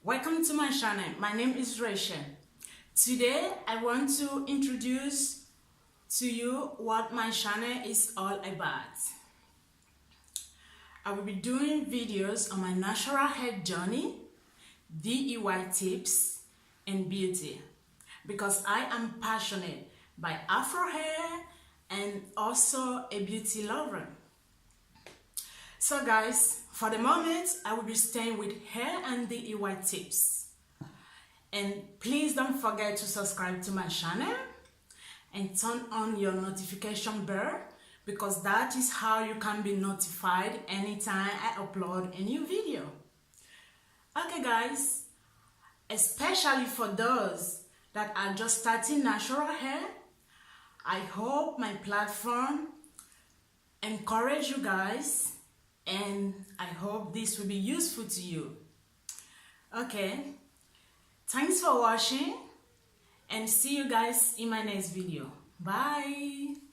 Welcome to my channel. My name is Rachael. Today I want to introduce to you what my channel is all about. I will be doing videos on my natural hair journey, DIY tips, and beauty because I am passionate by Afro hair and also a beauty lover. So guys, for the moment, I will be staying with hair and DIY tips. And please don't forget to subscribe to my channel and turn on your notification bell because that is how you can be notified anytime I upload a new video. Okay guys, especially for those that are just starting natural hair, I hope my platform encourage you guys and I hope this will be useful to you. Okay, thanks for watching and see you guys in my next video. Bye.